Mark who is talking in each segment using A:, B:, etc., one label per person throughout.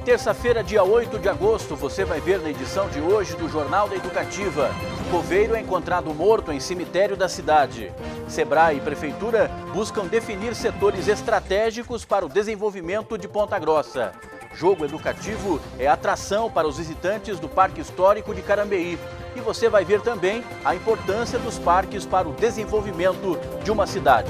A: Terça-feira, dia 8 de agosto, você vai ver na edição de hoje do Jornal da Educativa. Coveiro é encontrado morto em cemitério da cidade. Sebrae e Prefeitura buscam definir setores estratégicos para o desenvolvimento de Ponta Grossa. Jogo educativo é atração para os visitantes do Parque Histórico de Carambeí. E você vai ver também a importância dos parques para o desenvolvimento de uma cidade.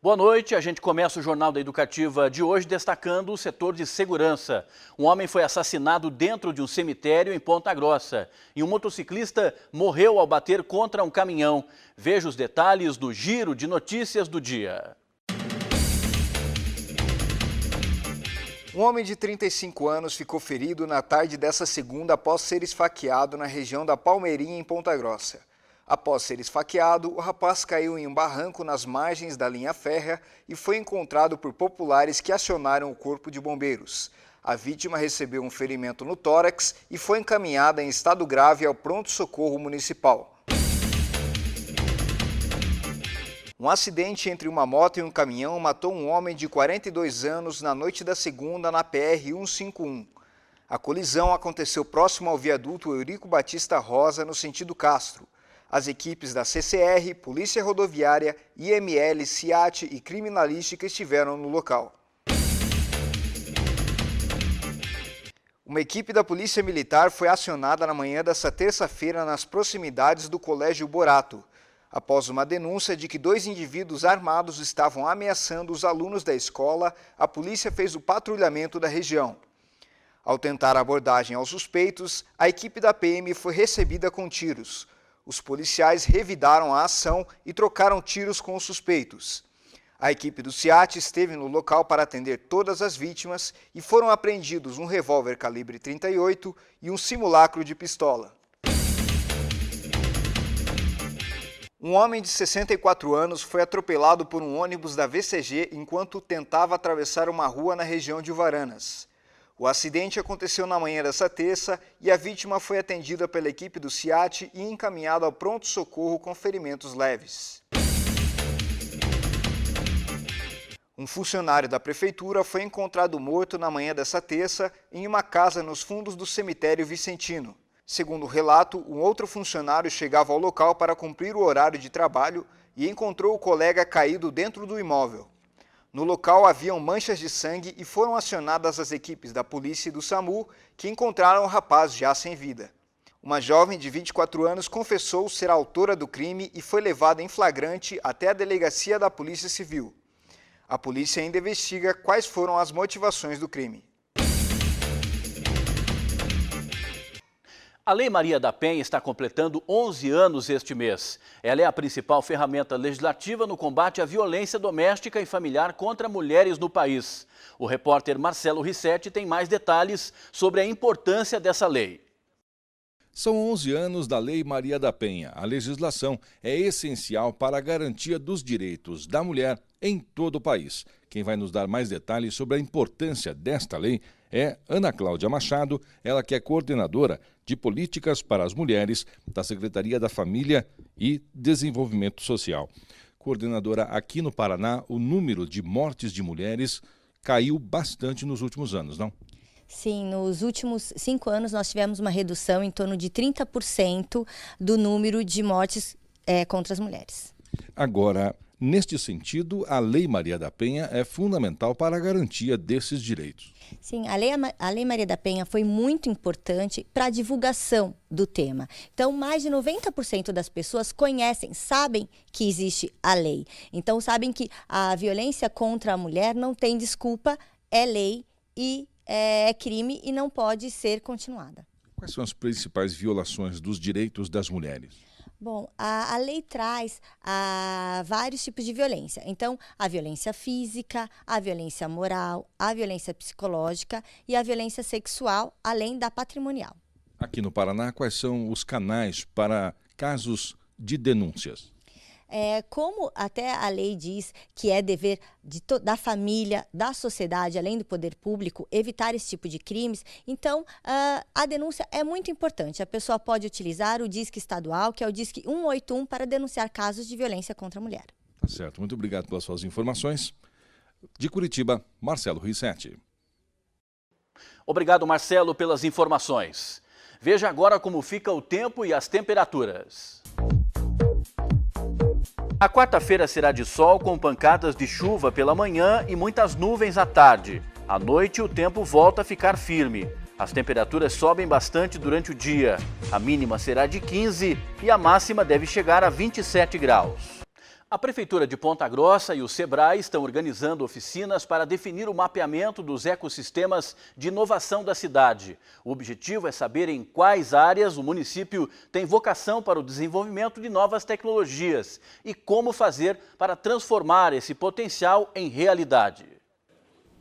A: Boa noite, a gente começa o Jornal da Educativa de hoje destacando o setor de segurança. Um homem foi assassinado dentro de um cemitério em Ponta Grossa e um motociclista morreu ao bater contra um caminhão. Veja os detalhes do giro de notícias do dia.
B: Um homem de 35 anos ficou ferido na tarde dessa segunda após ser esfaqueado na região da Palmeirinha, em Ponta Grossa. Após ser esfaqueado, o rapaz caiu em um barranco nas margens da linha férrea e foi encontrado por populares que acionaram o corpo de bombeiros. A vítima recebeu um ferimento no tórax e foi encaminhada em estado grave ao pronto-socorro municipal. Um acidente entre uma moto e um caminhão matou um homem de 42 anos na noite da segunda na PR-151. A colisão aconteceu próximo ao viaduto Eurico Batista Rosa, no sentido Castro. As equipes da CCR, Polícia Rodoviária, IML, CIAT e Criminalística estiveram no local. Uma equipe da Polícia Militar foi acionada na manhã desta terça-feira nas proximidades do Colégio Borato, após uma denúncia de que 2 indivíduos armados estavam ameaçando os alunos da escola. A polícia fez o patrulhamento da região. Ao tentar a abordagem aos suspeitos, a equipe da PM foi recebida com tiros. Os policiais revidaram a ação e trocaram tiros com os suspeitos. A equipe do CIAT esteve no local para atender todas as vítimas e foram apreendidos um revólver calibre 38 e um simulacro de pistola. Um homem de 64 anos foi atropelado por um ônibus da VCG enquanto tentava atravessar uma rua na região de Uvaranas. O acidente aconteceu na manhã dessa terça e a vítima foi atendida pela equipe do CIAT e encaminhada ao pronto-socorro com ferimentos leves. Um funcionário da prefeitura foi encontrado morto na manhã dessa terça em uma casa nos fundos do cemitério Vicentino. Segundo o relato, um outro funcionário chegava ao local para cumprir o horário de trabalho e encontrou o colega caído dentro do imóvel. No local haviam manchas de sangue e foram acionadas as equipes da polícia e do SAMU, que encontraram o rapaz já sem vida. Uma jovem de 24 anos confessou ser a autora do crime e foi levada em flagrante até a delegacia da Polícia Civil. A polícia ainda investiga quais foram as motivações do crime.
A: A Lei Maria da Penha está completando 11 anos este mês. Ela é a principal ferramenta legislativa no combate à violência doméstica e familiar contra mulheres no país. O repórter Marcelo Rissetti tem mais detalhes sobre a importância dessa lei.
C: São 11 anos da Lei Maria da Penha. A legislação é essencial para a garantia dos direitos da mulher em todo o país. Quem vai nos dar mais detalhes sobre a importância desta lei é Ana Cláudia Machado, ela que é coordenadora de Políticas para as Mulheres da Secretaria da Família e Desenvolvimento Social. Coordenadora, aqui no Paraná, o número de mortes de mulheres caiu bastante nos últimos anos, não?
D: Sim, nos últimos 5 anos nós tivemos uma redução em torno de 30% do número de mortes contra as mulheres.
C: Agora, neste sentido, a Lei Maria da Penha é fundamental para a garantia desses direitos.
D: Sim, a Lei Maria da Penha foi muito importante para a divulgação do tema. Então, mais de 90% das pessoas conhecem, sabem que existe a lei. Então, sabem que a violência contra a mulher não tem desculpa, é lei e é crime e não pode ser continuada.
C: Quais são as principais violações dos direitos das mulheres?
D: Bom, a lei traz vários tipos de violência. Então, a violência física, a violência moral, a violência psicológica e a violência sexual, além da patrimonial.
C: Aqui no Paraná, quais são os canais para casos de denúncias?
D: Como até a lei diz que é dever da família, da sociedade, além do poder público, evitar esse tipo de crimes, então a denúncia é muito importante. A pessoa pode utilizar o DISC estadual, que é o DISC 181, para denunciar casos de violência contra a mulher.
C: Tá certo, muito obrigado pelas suas informações. De Curitiba, Marcelo Rissetti.
A: Obrigado, Marcelo, pelas informações. Veja agora como fica o tempo e as temperaturas. A quarta-feira será de sol com pancadas de chuva pela manhã e muitas nuvens à tarde. À noite, o tempo volta a ficar firme. As temperaturas sobem bastante durante o dia. A mínima será de 15 e a máxima deve chegar a 27 graus. A Prefeitura de Ponta Grossa e o SEBRAE estão organizando oficinas para definir o mapeamento dos ecossistemas de inovação da cidade. O objetivo é saber em quais áreas o município tem vocação para o desenvolvimento de novas tecnologias e como fazer para transformar esse potencial em realidade.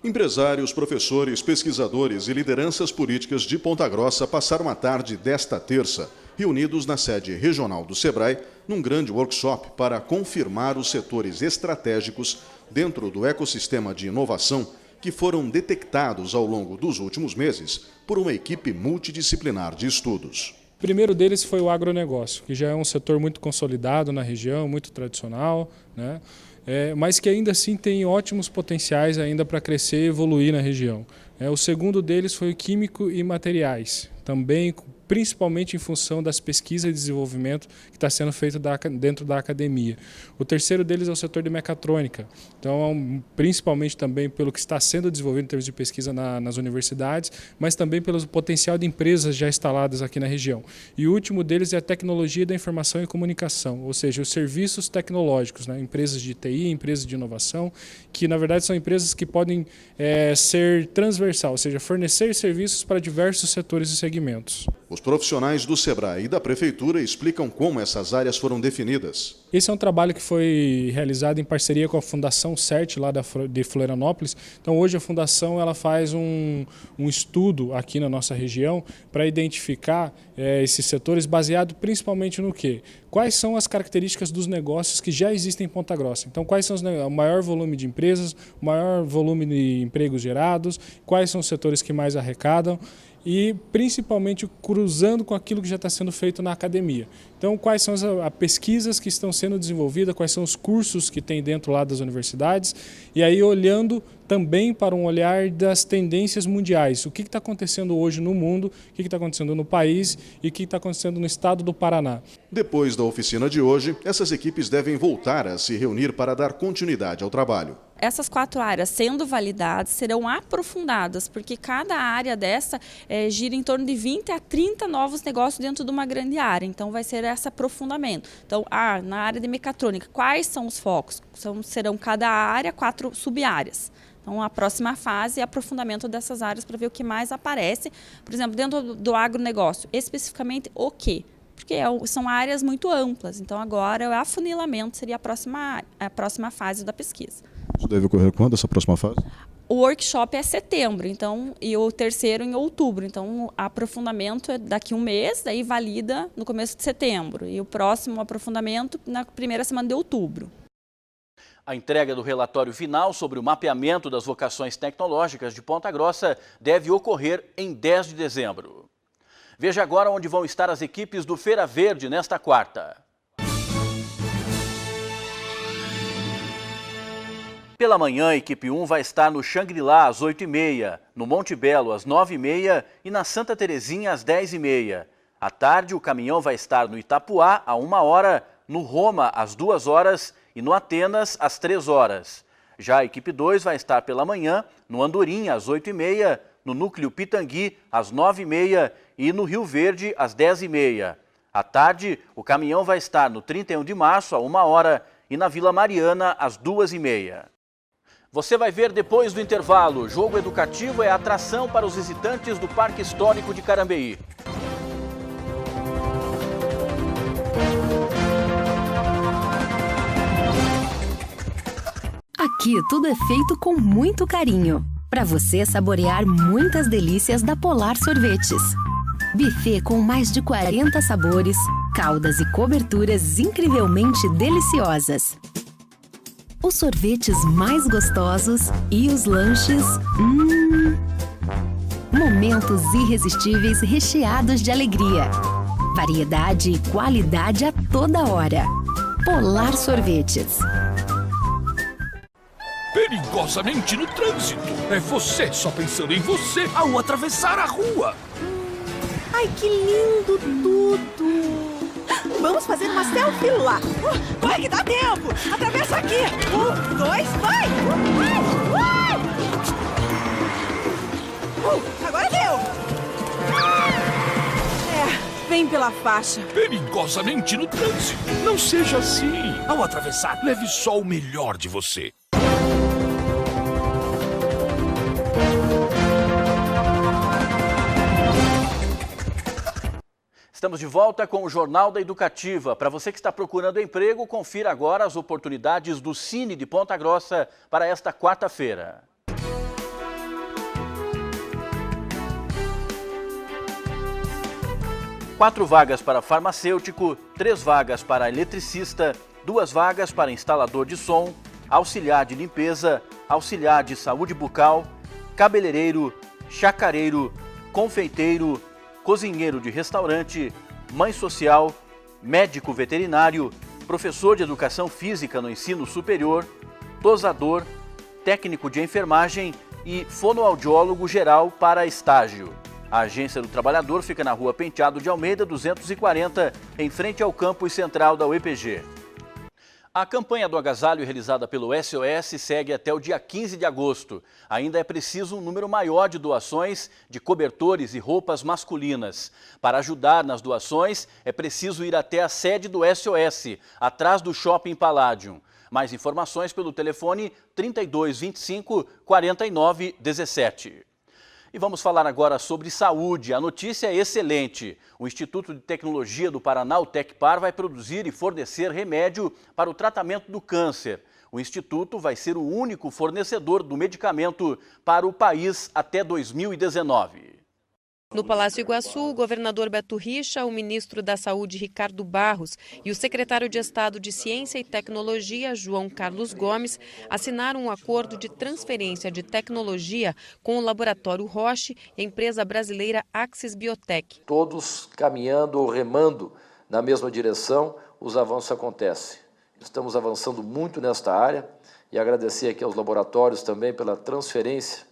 E: Empresários, professores, pesquisadores e lideranças políticas de Ponta Grossa passaram a tarde desta terça reunidos na sede regional do SEBRAE, num grande workshop para confirmar os setores estratégicos dentro do ecossistema de inovação que foram detectados ao longo dos últimos meses por uma equipe multidisciplinar de estudos.
F: O primeiro deles foi o agronegócio, que já é um setor muito consolidado na região, muito tradicional, né? Mas que ainda assim tem ótimos potenciais ainda para crescer e evoluir na região. O segundo deles foi o químico e materiais, também principalmente em função das pesquisas e desenvolvimento que está sendo feito dentro da academia. O terceiro deles é o setor de mecatrônica, então principalmente também pelo que está sendo desenvolvido em termos de pesquisa nas universidades, mas também pelo potencial de empresas já instaladas aqui na região. E o último deles é a tecnologia da informação e comunicação, ou seja, os serviços tecnológicos, né? Empresas de TI, empresas de inovação, que na verdade são empresas que podem ser transversal, ou seja, fornecer serviços para diversos setores e segmentos.
E: Os profissionais do SEBRAE e da Prefeitura explicam como essas áreas foram definidas.
F: Esse é um trabalho que foi realizado em parceria com a Fundação CERT, lá de Florianópolis. Então, hoje a Fundação ela faz um estudo aqui na nossa região para identificar esses setores baseado principalmente no quê? Quais são as características dos negócios que já existem em Ponta Grossa? Então, quais são o maior volume de empresas, o maior volume de empregos gerados, quais são os setores que mais arrecadam? E principalmente cruzando com aquilo que já está sendo feito na academia. Então, quais são as pesquisas que estão sendo desenvolvidas, quais são os cursos que tem dentro lá das universidades, e aí olhando também para um olhar das tendências mundiais. O que está acontecendo hoje no mundo, o que está acontecendo no país e o que está acontecendo no estado do Paraná.
E: Depois da oficina de hoje, essas equipes devem voltar a se reunir para dar continuidade ao trabalho.
G: Essas 4 áreas sendo validadas serão aprofundadas, porque cada área dessa gira em torno de 20 a 30 novos negócios dentro de uma grande área. Então vai ser esse aprofundamento. Então, na área de mecatrônica, quais são os focos? Serão cada área 4 sub-áreas. Então, a próxima fase é aprofundamento dessas áreas para ver o que mais aparece. Por exemplo, dentro do agronegócio, especificamente o quê? Porque são áreas muito amplas. Então, agora o afunilamento seria a próxima fase da pesquisa.
E: Isso deve ocorrer quando, essa próxima fase?
G: O workshop é setembro, então, e o terceiro em outubro. Então, aprofundamento é daqui um mês, daí valida no começo de setembro. E o próximo aprofundamento na primeira semana de outubro.
A: A entrega do relatório final sobre o mapeamento das vocações tecnológicas de Ponta Grossa deve ocorrer em 10 de dezembro. Veja agora onde vão estar as equipes do Feira Verde nesta quarta. Pela manhã, a equipe 1 vai estar no Xangri-Lá às 8h30, no Monte Belo às 9h30 e na Santa Terezinha às 10h30. À tarde, o caminhão vai estar no Itapuá à 1h, no Roma às 2h e no Atenas às 3h. Já a equipe 2 vai estar pela manhã no Andorim às 8h30, no Núcleo Pitangui às 9h30 e no Rio Verde às 10h30. À tarde, o caminhão vai estar no 31 de março à 1h e na Vila Mariana às 2h30. Você vai ver depois do intervalo. Jogo educativo é atração para os visitantes do Parque Histórico de Carambeí.
H: Aqui tudo é feito com muito carinho, para você saborear muitas delícias da Polar Sorvetes. Buffet com mais de 40 sabores, caldas e coberturas incrivelmente deliciosas. Os sorvetes mais gostosos e os lanches, momentos irresistíveis recheados de alegria. Variedade e qualidade a toda hora. Polar Sorvetes.
I: perigosamente no trânsito. É você só pensando em você ao atravessar a rua.
J: Ai, que lindo tudo! Vamos fazer uma selfie lá. Vai que dá tempo! Atravessa aqui! 1, 2, vai! Agora deu! Vem pela faixa.
I: Perigosamente no trânsito. Não seja assim. Ao atravessar, leve só o melhor de você.
A: Estamos de volta com o Jornal da Educativa. Para você que está procurando emprego, confira agora as oportunidades do Cine de Ponta Grossa para esta quarta-feira. Quatro vagas para farmacêutico, 3 vagas para eletricista, 2 vagas para instalador de som, auxiliar de limpeza, auxiliar de saúde bucal, cabeleireiro, chacareiro, confeiteiro, cozinheiro de restaurante, mãe social, médico veterinário, professor de educação física no ensino superior, tosador, técnico de enfermagem e fonoaudiólogo geral para estágio. A Agência do Trabalhador fica na Rua Penteado de Almeida, 240, em frente ao campus central da UEPG. A campanha do agasalho realizada pelo SOS segue até o dia 15 de agosto. Ainda é preciso um número maior de doações de cobertores e roupas masculinas. Para ajudar nas doações, é preciso ir até a sede do SOS, atrás do Shopping Palladium. Mais informações pelo telefone 3225 4917. E vamos falar agora sobre saúde. A notícia é excelente. O Instituto de Tecnologia do Paraná, o Tecpar, vai produzir e fornecer remédio para o tratamento do câncer. O Instituto vai ser o único fornecedor do medicamento para o país até 2019.
K: No Palácio Iguaçu, o governador Beto Richa, o ministro da Saúde Ricardo Barros e o secretário de Estado de Ciência e Tecnologia, João Carlos Gomes, assinaram um acordo de transferência de tecnologia com o Laboratório Roche e a empresa brasileira Axis Biotech.
L: Todos caminhando ou remando na mesma direção, os avanços acontecem. Estamos avançando muito nesta área e agradecer aqui aos laboratórios também pela transferência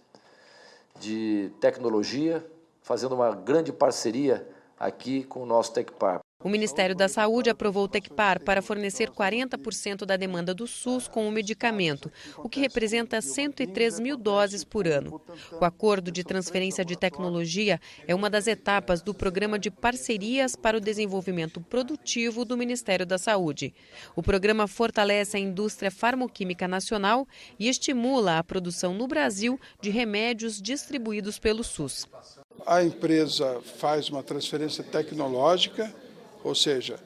L: de tecnologia, fazendo uma grande parceria aqui com o nosso Tecpar.
K: O Ministério da Saúde aprovou o Tecpar para fornecer 40% da demanda do SUS com o medicamento, o que representa 103 mil doses por ano. O acordo de transferência de tecnologia é uma das etapas do Programa de Parcerias para o Desenvolvimento Produtivo do Ministério da Saúde. O programa fortalece a indústria farmoquímica nacional e estimula a produção no Brasil de remédios distribuídos pelo SUS.
M: A empresa faz uma transferência tecnológica, ou seja,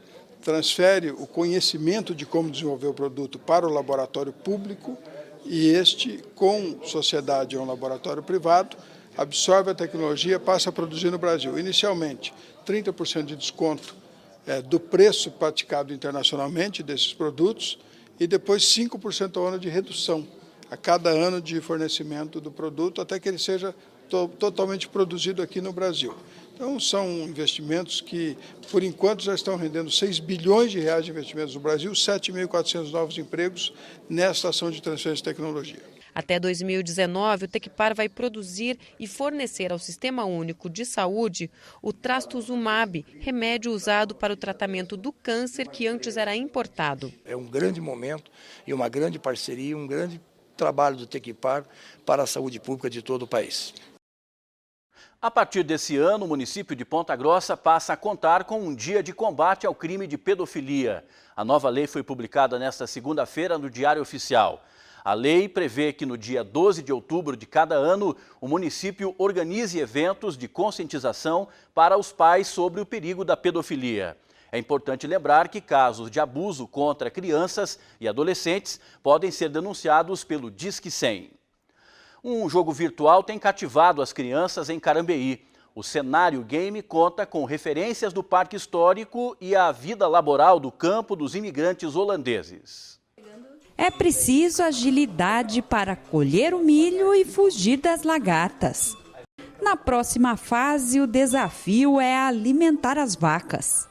M: transfere o conhecimento de como desenvolver o produto para o laboratório público e este, com sociedade ou um laboratório privado, absorve a tecnologia e passa a produzir no Brasil. Inicialmente, 30% de desconto do preço praticado internacionalmente desses produtos e depois 5% ao ano de redução a cada ano de fornecimento do produto até que ele seja totalmente produzido aqui no Brasil. Então, são investimentos que, por enquanto, já estão rendendo 6 bilhões de reais de investimentos no Brasil, 7.400 novos empregos nesta ação de transferência de tecnologia.
K: Até 2019, o Tecpar vai produzir e fornecer ao Sistema Único de Saúde o Trastuzumab, remédio usado para o tratamento do câncer que antes era importado.
N: É um grande momento e uma grande parceria, um grande trabalho do Tecpar para a saúde pública de todo o país.
A: A partir desse ano, o município de Ponta Grossa passa a contar com um dia de combate ao crime de pedofilia. A nova lei foi publicada nesta segunda-feira no Diário Oficial. A lei prevê que no dia 12 de outubro de cada ano, o município organize eventos de conscientização para os pais sobre o perigo da pedofilia. É importante lembrar que casos de abuso contra crianças e adolescentes podem ser denunciados pelo Disque 100. Um jogo virtual tem cativado as crianças em Carambeí. O Cenário Game conta com referências do Parque Histórico e a vida laboral do campo dos imigrantes holandeses.
O: É preciso agilidade para colher o milho e fugir das lagartas. Na próxima fase, o desafio é alimentar as vacas.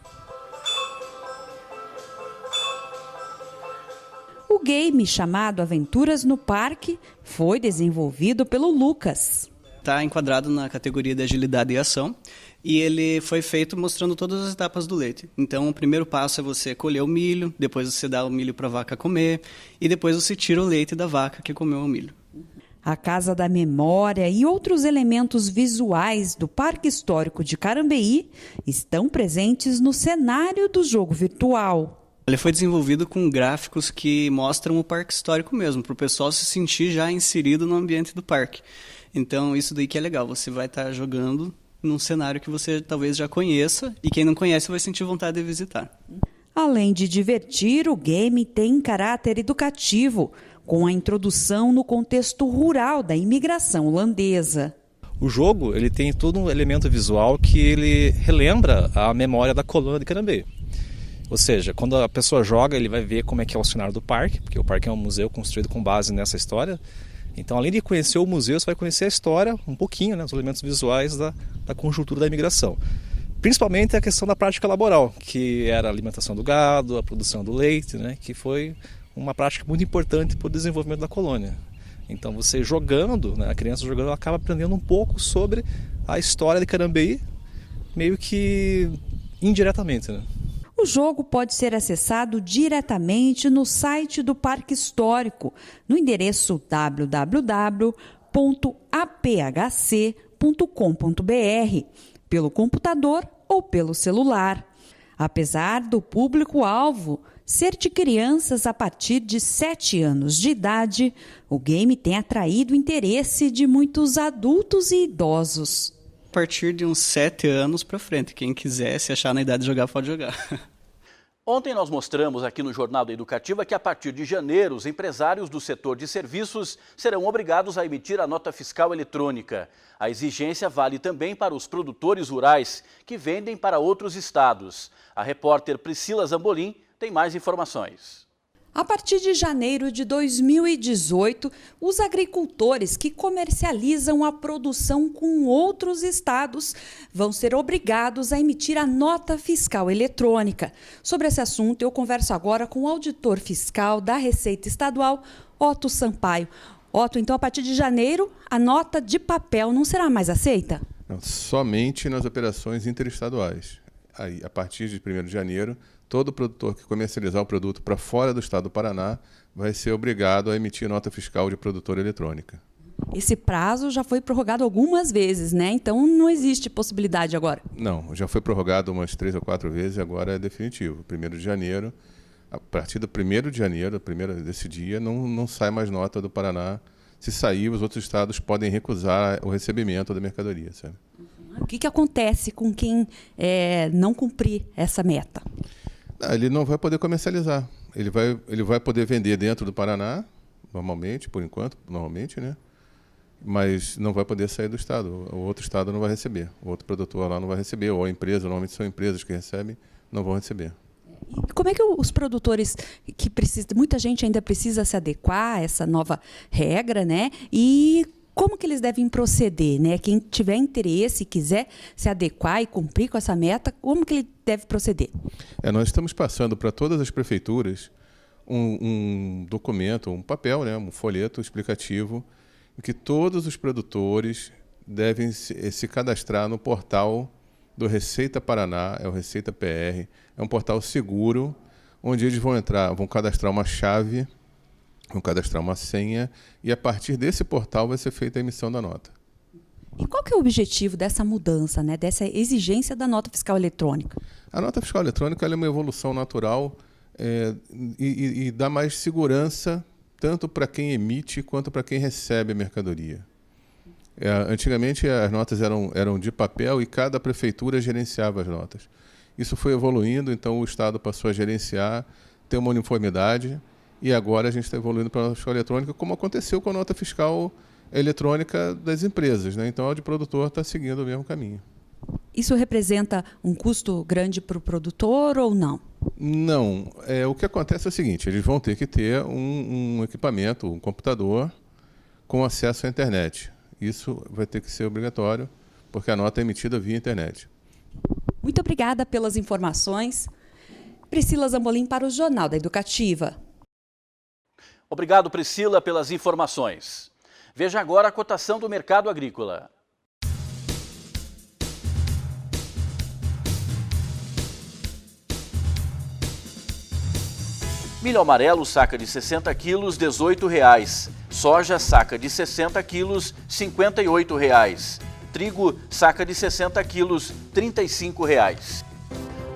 O: O game chamado Aventuras no Parque foi desenvolvido pelo Lucas.
P: Está enquadrado na categoria de agilidade e ação e ele foi feito mostrando todas as etapas do leite. Então, o primeiro passo é você colher o milho, depois você dá o milho para a vaca comer e depois você tira o leite da vaca que comeu o milho.
O: A Casa da Memória e outros elementos visuais do Parque Histórico de Carambeí estão presentes no cenário do jogo virtual.
P: Ele foi desenvolvido com gráficos que mostram o parque histórico mesmo, para o pessoal se sentir já inserido no ambiente do parque. Então, isso daí que é legal, você vai estar jogando num cenário que você talvez já conheça e quem não conhece vai sentir vontade de visitar.
O: Além de divertir, o game tem caráter educativo, com a introdução no contexto rural da imigração holandesa.
Q: O jogo ele tem todo um elemento visual que ele relembra a memória da colônia de Carambeí. Ou seja, quando a pessoa joga, ele vai ver como é que é o cenário do parque, porque o parque é um museu construído com base nessa história. Então, além de conhecer o museu, você vai conhecer a história, um pouquinho, né, os elementos visuais da conjuntura da imigração. Principalmente a questão da prática laboral, que era a alimentação do gado, a produção do leite, né, que foi uma prática muito importante para o desenvolvimento da colônia. Então, você jogando, né, a criança jogando, ela acaba aprendendo um pouco sobre a história de Carambeí, meio que indiretamente, né?
O: O jogo pode ser acessado diretamente no site do Parque Histórico, no endereço www.aphc.com.br, pelo computador ou pelo celular. Apesar do público-alvo ser de crianças a partir de 7 anos de idade, o game tem atraído o interesse de muitos adultos e idosos.
P: A partir de uns 7 anos para frente, quem quiser se achar na idade de jogar, pode jogar.
A: Ontem nós mostramos aqui no Jornal da Educativa que a partir de janeiro os empresários do setor de serviços serão obrigados a emitir a nota fiscal eletrônica. A exigência vale também para os produtores rurais que vendem para outros estados. A repórter Priscila Zambolim tem mais informações.
O: A partir de janeiro de 2018, os agricultores que comercializam a produção com outros estados vão ser obrigados a emitir a nota fiscal eletrônica. Sobre esse assunto, eu converso agora com o auditor fiscal da Receita Estadual, Otto Sampaio. Otto, então, a partir de janeiro, a nota de papel não será mais aceita?
R: Não, somente nas operações interestaduais. Aí, a partir de 1º de janeiro, todo produtor que comercializar o produto para fora do estado do Paraná vai ser obrigado a emitir nota fiscal de produtor eletrônica.
O: Esse prazo já foi prorrogado algumas vezes, né? Então não existe possibilidade agora?
R: Não, já foi prorrogado umas 3 ou 4 vezes e agora é definitivo. 1º de janeiro, a partir do 1º de janeiro, desse dia, não sai mais nota do Paraná. Se sair, os outros estados podem recusar o recebimento da mercadoria, sabe?
O: O que acontece com quem não cumprir essa meta?
R: Ele não vai poder comercializar. Ele vai poder vender dentro do Paraná, normalmente, por enquanto, né? Mas não vai poder sair do estado. O outro estado não vai receber. O outro produtor lá não vai receber. Ou a empresa, normalmente são empresas que recebem, não vão receber.
O: E como é que os produtores que precisam, muita gente ainda precisa se adequar a essa nova regra, né? E como que eles devem proceder, né? Quem tiver interesse e quiser se adequar e cumprir com essa meta, como que ele deve proceder?
R: Nós estamos passando para todas as prefeituras um documento, um papel, né? Um folheto explicativo, em que todos os produtores devem se cadastrar no portal do Receita Paraná, é o Receita PR, é um portal seguro, onde eles vão cadastrar uma chave, vão cadastrar uma senha e a partir desse portal vai ser feita a emissão da nota.
O: E qual que é o objetivo dessa mudança, né, dessa exigência da nota fiscal eletrônica?
R: A nota fiscal eletrônica ela é uma evolução natural e dá mais segurança tanto para quem emite quanto para quem recebe a mercadoria. Antigamente as notas eram de papel e cada prefeitura gerenciava as notas. Isso foi evoluindo, então o Estado passou a gerenciar, ter uma uniformidade. E agora a gente está evoluindo para a nota fiscal eletrônica, como aconteceu com a nota fiscal eletrônica das empresas, né? Então, a de produtor está seguindo o mesmo caminho.
O: Isso representa um custo grande para o produtor ou não?
R: Não. O que acontece é o seguinte, eles vão ter que ter um equipamento, um computador, com acesso à internet. Isso vai ter que ser obrigatório, porque a nota é emitida via internet.
O: Muito obrigada pelas informações. Priscila Zambolim para o Jornal da Educativa.
A: Obrigado, Priscila, pelas informações. Veja agora a cotação do mercado agrícola. Milho amarelo, saca de 60 quilos, R$ 18,00. Soja, saca de 60 quilos, R$ 58,00. Trigo, saca de 60 quilos, R$ 35,00.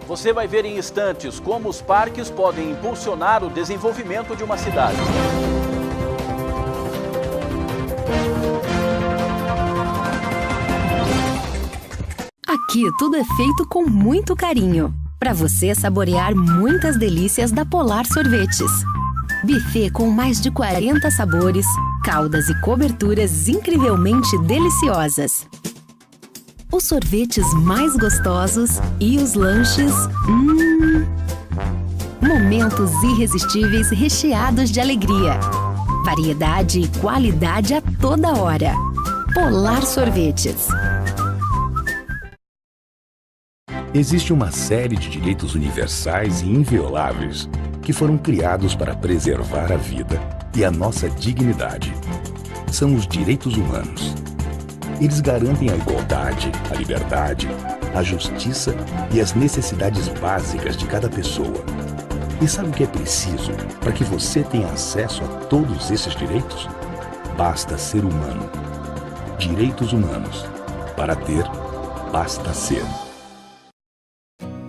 A: Você vai ver em instantes como os parques podem impulsionar o desenvolvimento de uma cidade.
H: Aqui tudo é feito com muito carinho, para você saborear muitas delícias da Polar Sorvetes. Buffet com mais de 40 sabores, caldas e coberturas incrivelmente deliciosas. Os sorvetes mais gostosos e os lanches... Momentos irresistíveis recheados de alegria. Variedade e qualidade a toda hora. Polar Sorvetes.
S: Existe uma série de direitos universais e invioláveis que foram criados para preservar a vida e a nossa dignidade. São os direitos humanos. Eles garantem a igualdade, a liberdade, a justiça e as necessidades básicas de cada pessoa. E sabe o que é preciso para que você tenha acesso a todos esses direitos? Basta ser humano. Direitos humanos. Para ter, basta ser.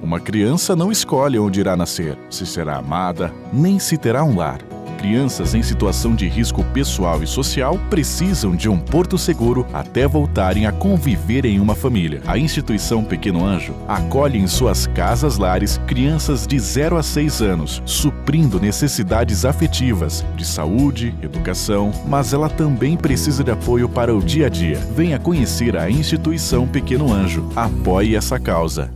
T: Uma criança não escolhe onde irá nascer, se será amada, nem se terá um lar. Crianças em situação de risco pessoal e social precisam de um porto seguro até voltarem a conviver em uma família. A instituição Pequeno Anjo acolhe em suas casas-lares crianças de 0 a 6 anos, suprindo necessidades afetivas, de saúde, educação, mas ela também precisa de apoio para o dia a dia. Venha conhecer a instituição Pequeno Anjo. Apoie essa causa.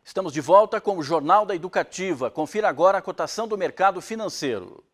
A: Estamos de volta com o Jornal da Educativa. Confira agora a cotação do mercado financeiro.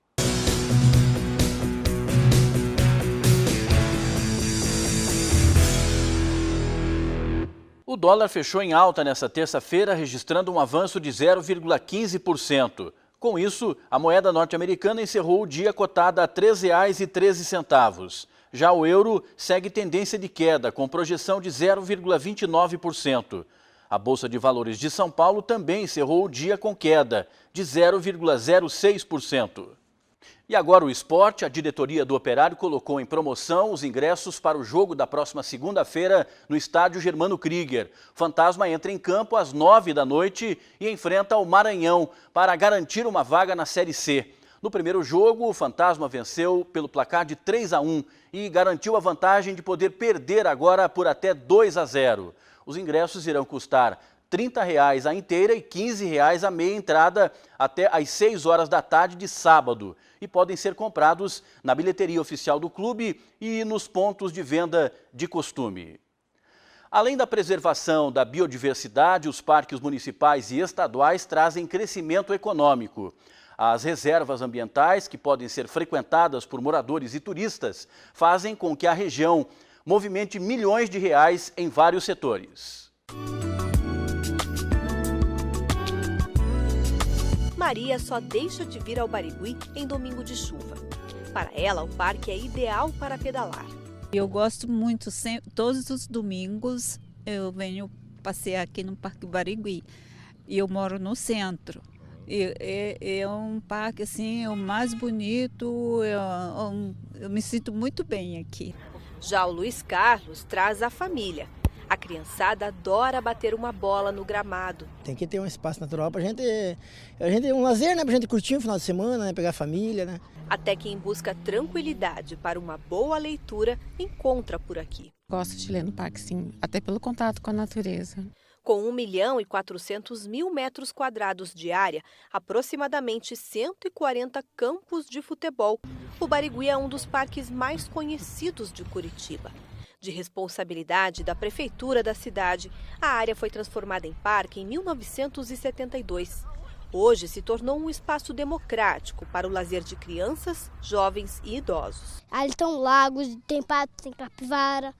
A: O dólar fechou em alta nesta terça-feira, registrando um avanço de 0,15%. Com isso, a moeda norte-americana encerrou o dia cotada a R$ 3,13. Já o euro segue tendência de queda, com projeção de 0,29%. A Bolsa de Valores de São Paulo também encerrou o dia com queda de 0,06%. E agora o esporte. A diretoria do Operário colocou em promoção os ingressos para o jogo da próxima segunda-feira no estádio Germano Krieger. O Fantasma entra em campo às 9 da noite e enfrenta o Maranhão para garantir uma vaga na Série C. No primeiro jogo, o Fantasma venceu pelo placar de 3-1 e garantiu a vantagem de poder perder agora por até 2-0. Os ingressos irão custar R$ 30 a inteira e R$ 15 a meia entrada até às 6 horas da tarde de sábado e podem ser comprados na bilheteria oficial do clube e nos pontos de venda de costume. Além da preservação da biodiversidade, os parques municipais e estaduais trazem crescimento econômico. As reservas ambientais, que podem ser frequentadas por moradores e turistas, fazem com que a região movimente milhões de reais em vários setores.
U: Maria só deixa de vir ao Barigui em domingo de chuva. Para ela, o parque é ideal para pedalar.
V: Eu gosto muito, todos os domingos eu venho passear aqui no Parque Barigui. E eu moro no centro. É um parque assim, o mais bonito, eu me sinto muito bem aqui.
U: Já o Luiz Carlos traz a família. A criançada adora bater uma bola no gramado.
W: Tem que ter um espaço natural para a gente um lazer, né? Para a gente curtir no final de semana, né? Pegar a família, né?
U: Até quem busca tranquilidade para uma boa leitura encontra por aqui.
X: Gosto de ler no parque, sim, até pelo contato com a natureza.
U: Com 1.400.000 metros quadrados de área, aproximadamente 140 campos de futebol, o Barigui é um dos parques mais conhecidos de Curitiba. De responsabilidade da prefeitura da cidade, a área foi transformada em parque em 1972. Hoje se tornou um espaço democrático para o lazer de crianças, jovens e idosos.
Y: Ali estão lagos, tem pato, tem capivara,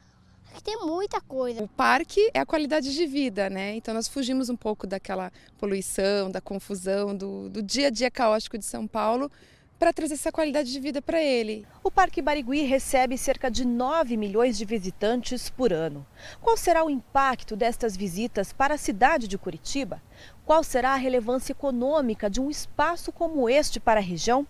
B: Tem muita coisa.
X: O parque é a qualidade de vida, né? Então nós fugimos um pouco daquela poluição, da confusão, do dia a dia caótico de São Paulo, para trazer essa qualidade de vida para ele.
U: O Parque Barigui recebe cerca de 9 milhões de visitantes por ano. Qual será o impacto destas visitas para a cidade de Curitiba? Qual será a relevância econômica de um espaço como este para a região?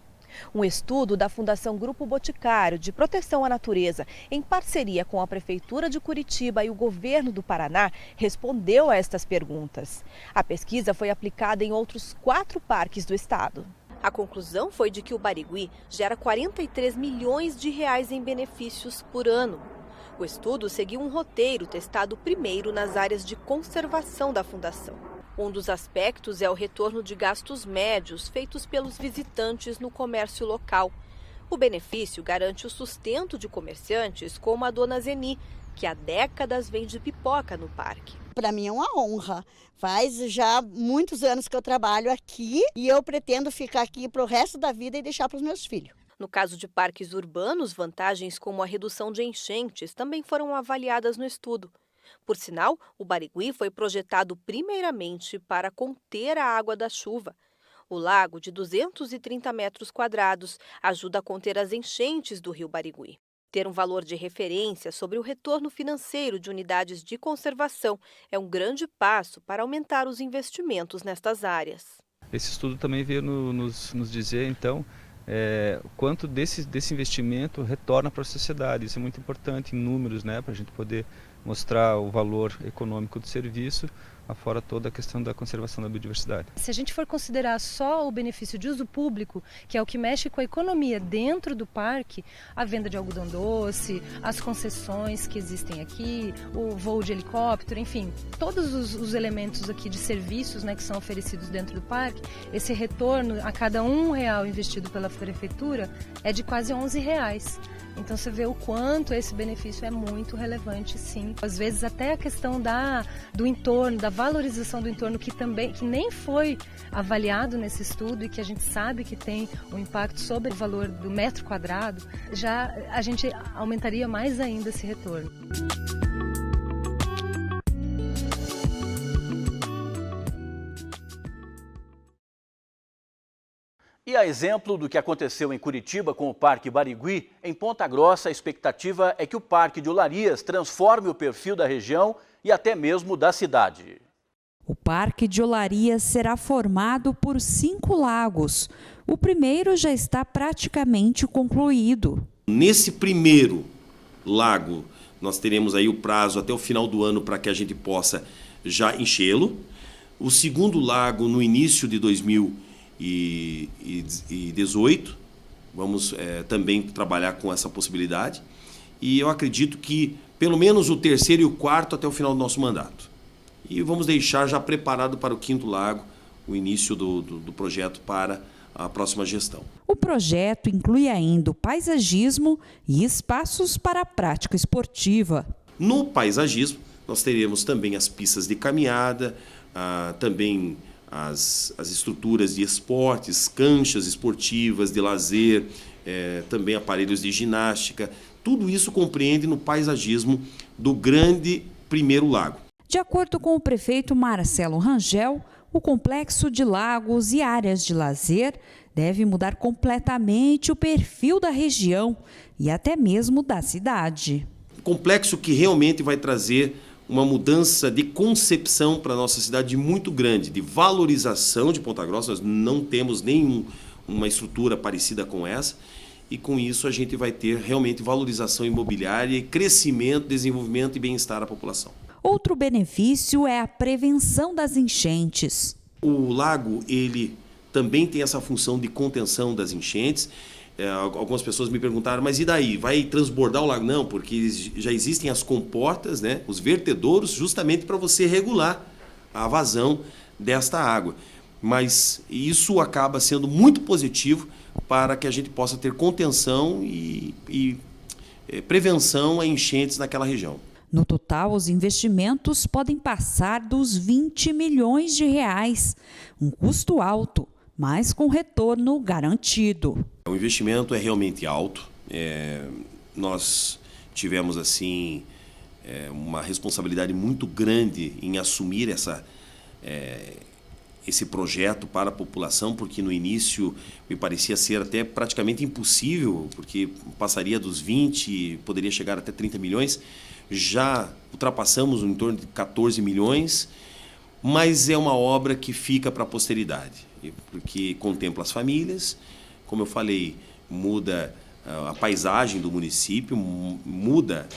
U: Um estudo da Fundação Grupo Boticário de Proteção à Natureza, em parceria com a Prefeitura de Curitiba e o Governo do Paraná, respondeu a estas perguntas. A pesquisa foi aplicada em outros 4 parques do estado. A conclusão foi de que o Barigui gera 43 milhões de reais em benefícios por ano. O estudo seguiu um roteiro testado primeiro nas áreas de conservação da Fundação. Um dos aspectos é o retorno de gastos médios feitos pelos visitantes no comércio local. O benefício garante o sustento de comerciantes como a dona Zeni, que há décadas vende pipoca no parque.
C: Para mim é uma honra. Faz já muitos anos que eu trabalho aqui e eu pretendo ficar aqui para o resto da vida e deixar para os meus filhos.
U: No caso de parques urbanos, vantagens como a redução de enchentes também foram avaliadas no estudo. Por sinal, o Barigui foi projetado primeiramente para conter a água da chuva. O lago, de 230 metros quadrados, ajuda a conter as enchentes do rio Barigui. Ter um valor de referência sobre o retorno financeiro de unidades de conservação é um grande passo para aumentar os investimentos nestas áreas.
D: Esse estudo também veio nos dizer, então, quanto desse investimento retorna para a sociedade. Isso é muito importante em números, né, para a gente poder mostrar o valor econômico do serviço, afora toda a questão da conservação da biodiversidade.
F: Se a gente for considerar só o benefício de uso público, que é o que mexe com a economia dentro do parque, a venda de algodão doce, as concessões que existem aqui, o voo de helicóptero, enfim, todos os elementos aqui de serviços, né, que são oferecidos dentro do parque, esse retorno a cada R$1 investido pela prefeitura é de quase R$11. Então você vê o quanto esse benefício é muito relevante, sim. Às vezes até a questão do entorno, da valorização do entorno, que nem foi avaliado nesse estudo e que a gente sabe que tem um impacto sobre o valor do metro quadrado, já a gente aumentaria mais ainda esse retorno.
A: E a exemplo do que aconteceu em Curitiba com o Parque Barigui, em Ponta Grossa a expectativa é que o Parque de Olarias transforme o perfil da região e até mesmo da cidade.
O: O Parque de Olarias será formado por 5 lagos. O primeiro já está praticamente concluído.
Y: Nesse primeiro lago, nós teremos aí o prazo até o final do ano para que a gente possa já enchê-lo. O segundo lago no início de 2018, vamos também trabalhar com essa possibilidade. E eu acredito que pelo menos o terceiro e o quarto até o final do nosso mandato. E vamos deixar já preparado para o 5º lago o início do projeto para a próxima gestão.
O: O projeto inclui ainda o paisagismo e espaços para a prática esportiva.
Y: No paisagismo, nós teremos também as pistas de caminhada, também as estruturas de esportes, canchas esportivas, de lazer, também aparelhos de ginástica. Tudo isso compreende no paisagismo do grande primeiro lago.
O: De acordo com o prefeito Marcelo Rangel, o complexo de lagos e áreas de lazer deve mudar completamente o perfil da região e até mesmo da cidade.
Y: Complexo que realmente vai trazer uma mudança de concepção para a nossa cidade muito grande, de valorização de Ponta Grossa. Nós não temos nenhuma estrutura parecida com essa, e com isso a gente vai ter realmente valorização imobiliária e crescimento, desenvolvimento e bem-estar à população.
O: Outro benefício é a prevenção das enchentes.
Y: O lago, ele também tem essa função de contenção das enchentes. Algumas pessoas me perguntaram, mas e daí? Vai transbordar o lago? Não, porque já existem as comportas, né, os vertedouros, justamente para você regular a vazão desta água. Mas isso acaba sendo muito positivo para que a gente possa ter contenção e prevenção a enchentes naquela região.
O: No total, os investimentos podem passar dos R$20 milhões, um custo alto, mas com retorno garantido.
Y: O investimento é realmente alto. Nós tivemos assim uma responsabilidade muito grande em assumir esse projeto para a população, porque no início me parecia ser até praticamente impossível, porque passaria dos 20, poderia chegar até 30 milhões. Já ultrapassamos em torno de 14 milhões, mas é uma obra que fica para a posteridade, porque contempla as famílias, como eu falei, muda a paisagem do município, muda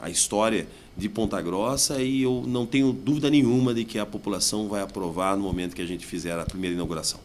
Y: a história de Ponta Grossa, e eu não tenho dúvida nenhuma de que a população vai aprovar no momento que a gente fizer a primeira inauguração.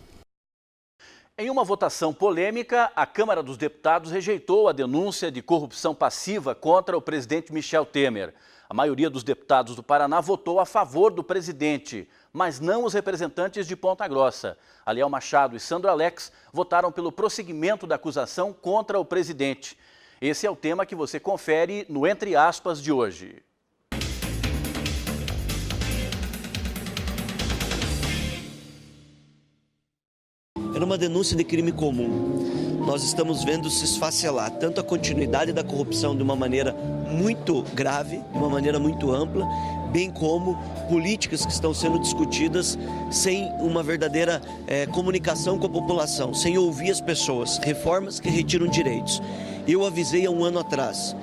A: Em uma votação polêmica, a Câmara dos Deputados rejeitou a denúncia de corrupção passiva contra o presidente Michel Temer. A maioria dos deputados do Paraná votou a favor do presidente, mas não os representantes de Ponta Grossa. Aliel Machado e Sandro Alex votaram pelo prosseguimento da acusação contra o presidente. Esse é o tema que você confere no Entre Aspas de hoje.
B: Era uma denúncia de crime comum. Nós estamos vendo se esfacelar tanto a continuidade da corrupção de uma maneira muito grave, de uma maneira muito ampla, bem como políticas que estão sendo discutidas sem uma verdadeira comunicação com a população, sem ouvir as pessoas, reformas que retiram direitos. Eu avisei há um ano atrás,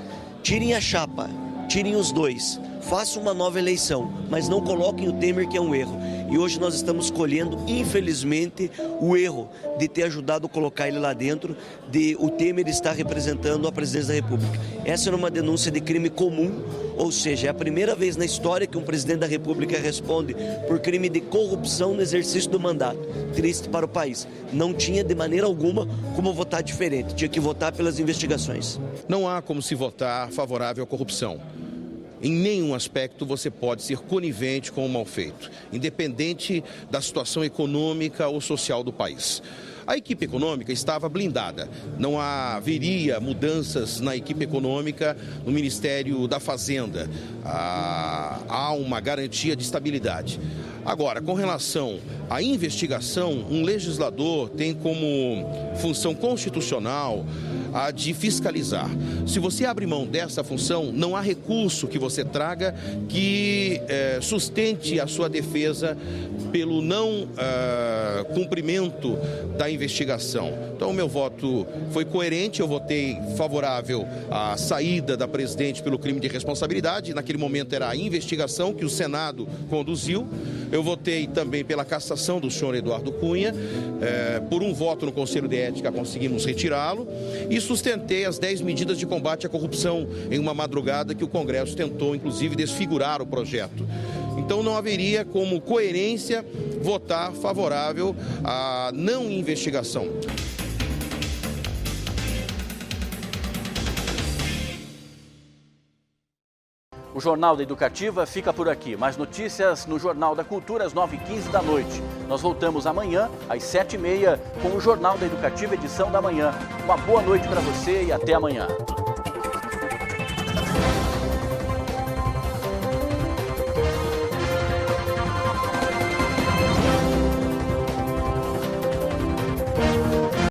B: tirem a chapa, tirem os dois, façam uma nova eleição, mas não coloquem o Temer, que é um erro. E hoje nós estamos colhendo, infelizmente, o erro de ter ajudado a colocar ele lá dentro, de o Temer estar representando a presidência da República. Essa era uma denúncia de crime comum, ou seja, é a primeira vez na história que um presidente da República responde por crime de corrupção no exercício do mandato. Triste para o país. Não tinha de maneira alguma como votar diferente, tinha que votar pelas investigações.
E: Não há como se votar favorável à corrupção. Em nenhum aspecto você pode ser conivente com o mal feito, independente da situação econômica ou social do país. A equipe econômica estava blindada, não haveria mudanças na equipe econômica no Ministério da Fazenda, há uma garantia de estabilidade. Agora, com relação à investigação, um legislador tem como função constitucional a de fiscalizar. Se você abre mão dessa função, não há recurso que você traga que sustente a sua defesa pelo não cumprimento da investigação. Então, o meu voto foi coerente, eu votei favorável à saída da presidente pelo crime de responsabilidade. Naquele momento era a investigação que o Senado conduziu. Eu votei também pela cassação do senhor Eduardo Cunha. Por um voto no Conselho de Ética conseguimos retirá-lo. E sustentei as 10 medidas de combate à corrupção em uma madrugada que o Congresso tentou, inclusive, desfigurar o projeto. Então não haveria como coerência votar favorável à não investigação.
A: O Jornal da Educativa fica por aqui. Mais notícias no Jornal da Cultura às 9h15 da noite. Nós voltamos amanhã às 7h30 com o Jornal da Educativa, edição da manhã. Uma boa noite para você e até amanhã.